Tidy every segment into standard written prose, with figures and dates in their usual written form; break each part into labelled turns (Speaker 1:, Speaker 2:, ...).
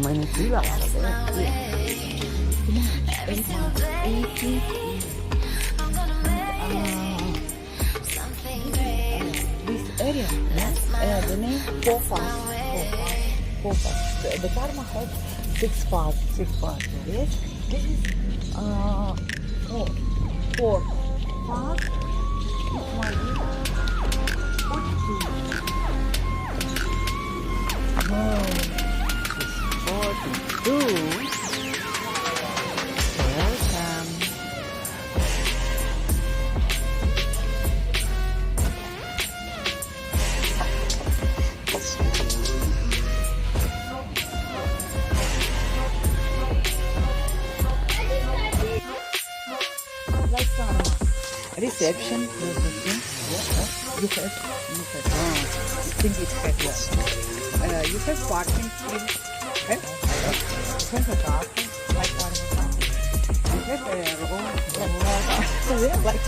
Speaker 1: mainnya gila katanya. This area, the name Popas. The karma has six parts. Yes, this is four part. This might be 42. No, it's 42. Welcome. Reception. You have. I think it's better. You have parking space. You have a parking like parking. You have a room like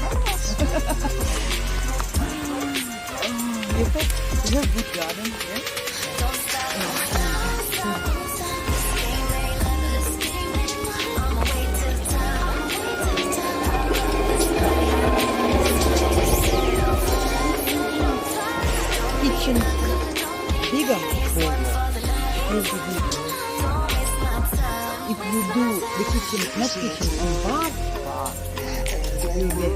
Speaker 1: you have good garden. Kitchen bigger. If you do the kitchen, not kitchen, on bar, it will be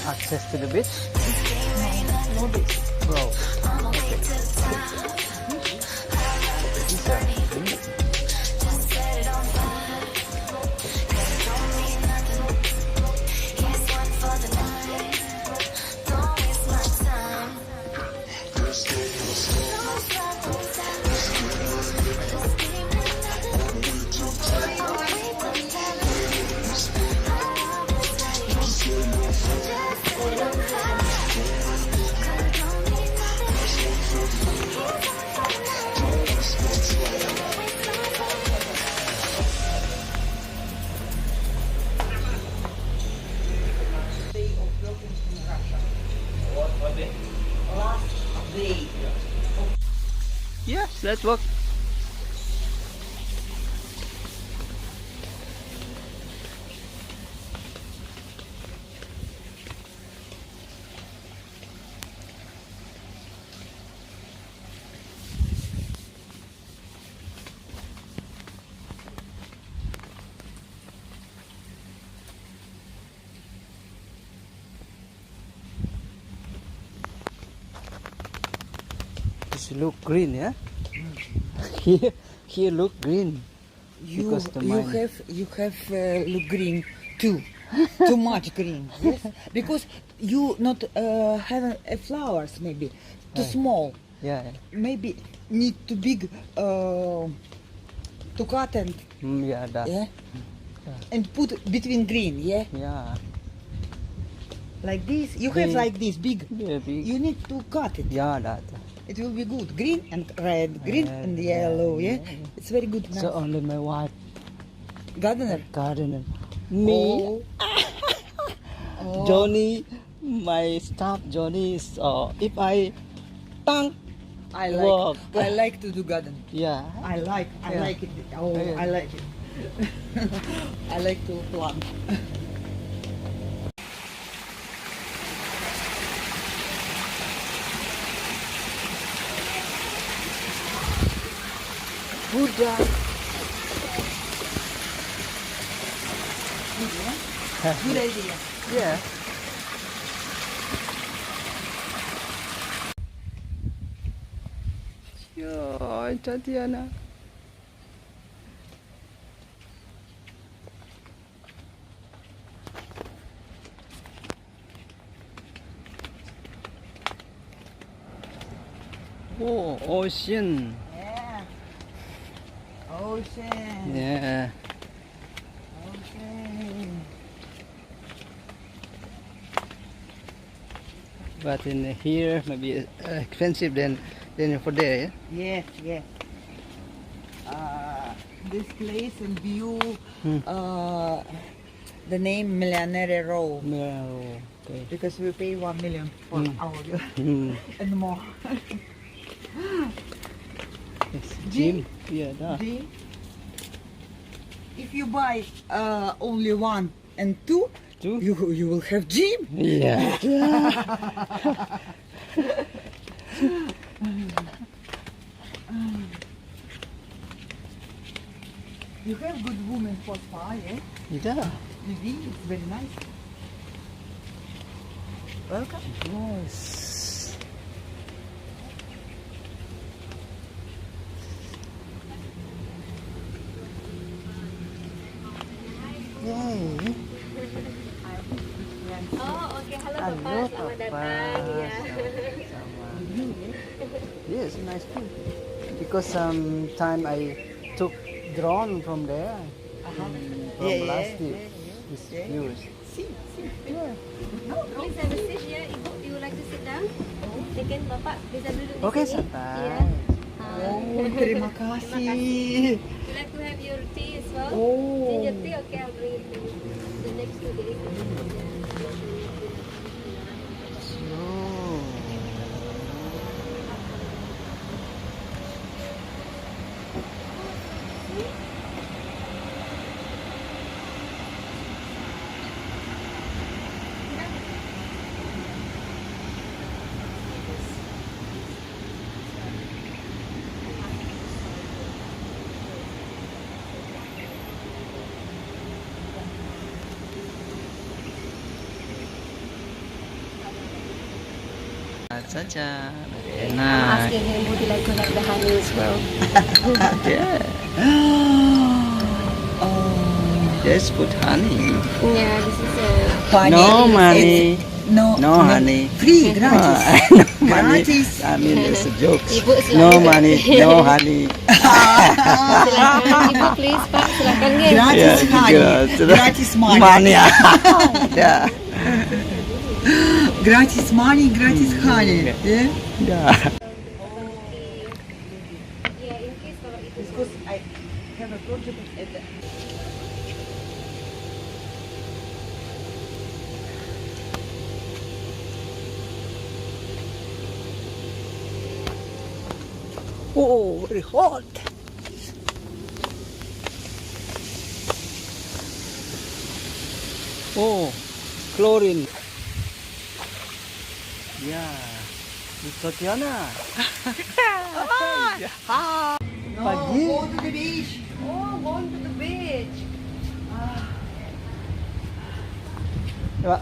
Speaker 1: access to the beach? No beach. Bro. Okay. Yes, let's walk. This look green, yeah. Here look green.
Speaker 2: You have look green too. Too much green. Yes, because you not have flowers maybe too small.
Speaker 1: Yeah.
Speaker 2: Maybe need too big to cut and
Speaker 1: Yeah, that.
Speaker 2: yeah, and put between green. Yeah,
Speaker 1: Yeah.
Speaker 2: like this. You have
Speaker 1: Big.
Speaker 2: like this big.
Speaker 1: Yeah, big.
Speaker 2: You need to cut it.
Speaker 1: Yeah, that.
Speaker 2: It will be good. Green and red, green
Speaker 1: Red,
Speaker 2: and yellow. Yeah,
Speaker 1: yeah.
Speaker 2: it's very good.
Speaker 1: So only my wife
Speaker 2: Gardener.
Speaker 1: gardener. Me,
Speaker 2: Oh.
Speaker 1: Johnny, my staff Johnny is if I tank
Speaker 2: I
Speaker 1: work.
Speaker 2: like to do garden.
Speaker 1: Yeah.
Speaker 2: I like it. Oh,
Speaker 1: Yeah.
Speaker 2: I like it. I like to plant. Buddha. Good idea.
Speaker 1: Yeah. Ya, Tatiana.
Speaker 3: Oh, ocean.
Speaker 2: Yeah. Ocean.
Speaker 3: Yeah.
Speaker 2: Ocean.
Speaker 3: But in here, maybe expensive than for there.
Speaker 2: Yes, yes. This place and view, the name Millionaire Row,
Speaker 3: Yeah. Oh, okay.
Speaker 2: because we pay 1 million for our and more.
Speaker 3: Yes,
Speaker 2: Gym?
Speaker 3: Yeah, da.
Speaker 2: Gym. If you buy only 1 and 2,
Speaker 3: Two?
Speaker 2: you will have gym.
Speaker 3: Yeah.
Speaker 2: You have good women for spa, eh?
Speaker 3: Yeah.
Speaker 2: Maybe it's very nice. Welcome.
Speaker 3: Nice. Yay.
Speaker 4: Oh, oke. Halo Bapak,
Speaker 3: Halo,
Speaker 4: selamat
Speaker 3: Papa.
Speaker 4: datang. Ya.
Speaker 3: Yes, nice food. Because time I took drone from there. From last year. This views. Yeah.
Speaker 4: Please have a seat ya, Ibu. You would like to sit down? Mungkin Bapak bisa duduk di
Speaker 3: Oke,
Speaker 4: sini.
Speaker 3: santai.
Speaker 4: Iya.
Speaker 2: Oh, terima kasih.
Speaker 4: You like to have your tea as well?
Speaker 2: Oh.
Speaker 4: Ginger tea, okay, I'll bring it to you. The next to the
Speaker 3: Saja.
Speaker 4: I'm
Speaker 3: Enak.
Speaker 4: asking him, would you like to have the honey as well?
Speaker 3: Yeah. Just put honey.
Speaker 4: Yeah, this is a...
Speaker 2: Honey.
Speaker 3: No money.
Speaker 2: No,
Speaker 3: No honey.
Speaker 2: Free, gratis.
Speaker 3: No money.
Speaker 2: Gratis.
Speaker 3: I mean, it's a joke.
Speaker 4: Ibu,
Speaker 3: No
Speaker 4: silakan.
Speaker 3: money, no honey.
Speaker 4: Silakan, Ibu, please, Pak. Silakan, ya.
Speaker 2: Gratis
Speaker 3: Yeah,
Speaker 2: honey.
Speaker 3: gratis.
Speaker 2: Gratis money.
Speaker 3: Money. Yeah.
Speaker 2: Gratis money, gratis honey. Yeah?
Speaker 3: Yeah.
Speaker 4: Yeah, in case kalau itu
Speaker 2: Because I have a project at the...
Speaker 3: Oh, very hot. Oh, chlorine. Yeah. It's Tatiana.
Speaker 2: No,
Speaker 3: Pagi.
Speaker 2: go to the beach.
Speaker 4: Oh, going to the beach.
Speaker 3: Coba.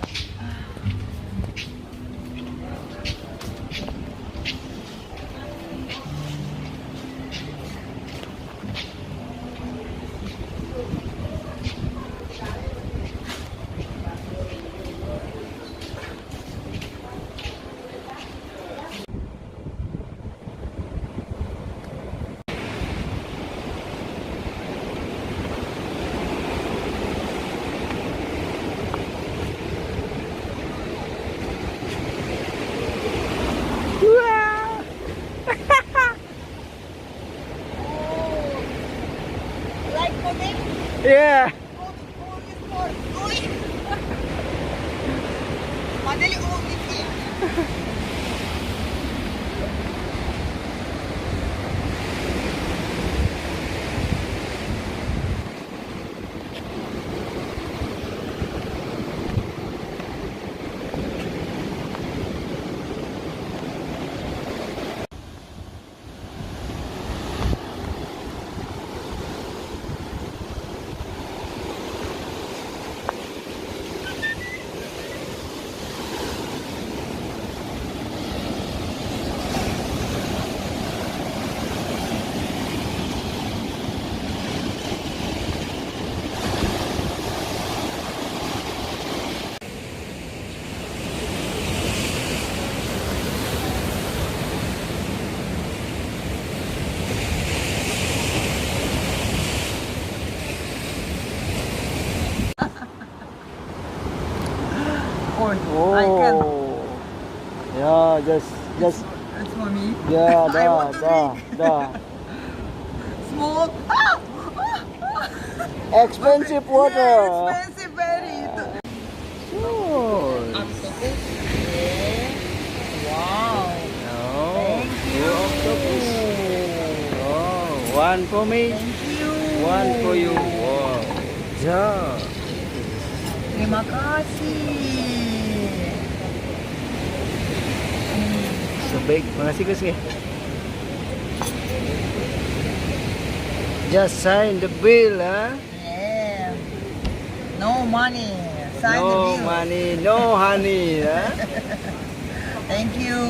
Speaker 2: Like for them,
Speaker 3: Yeah.
Speaker 2: go to Korea for going. Madali only here.
Speaker 3: Da.
Speaker 2: Small.
Speaker 3: Expensive water.
Speaker 2: Expensive very.
Speaker 3: Oh.
Speaker 2: Octopus. Yeah. Wow.
Speaker 3: Octopus. Oh, one for me.
Speaker 2: Thank you.
Speaker 3: One for you. Wow. Ja.
Speaker 2: Terima kasih.
Speaker 3: So big. Makasih Kuski. Just sign the bill, huh?
Speaker 2: Yeah. No money. Sign the
Speaker 3: No
Speaker 2: bill.
Speaker 3: money, no honey, huh?
Speaker 2: Thank you.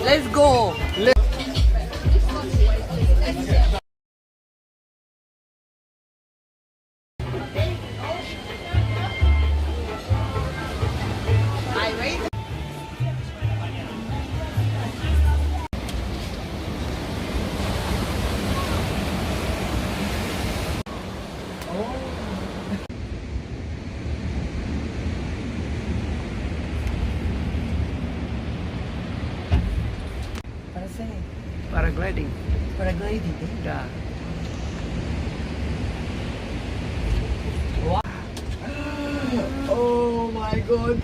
Speaker 2: Let's go. I wait. Para sa'yo.
Speaker 3: Paragliding.
Speaker 2: Paragliding eh.
Speaker 3: Da.
Speaker 2: Oh my god.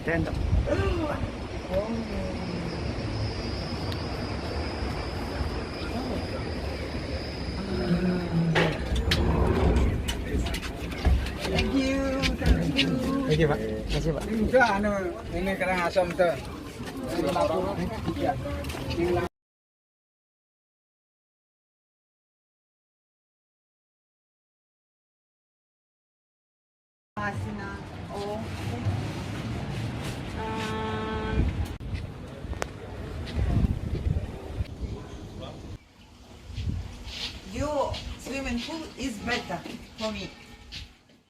Speaker 3: Stand up.
Speaker 2: Thank you. Thank you.
Speaker 3: Thank you, Pak. Terima kasih, Pak.
Speaker 1: Enggak, ini kerang asam tuh.
Speaker 2: Asina. Oh. Your swimming pool is better for me.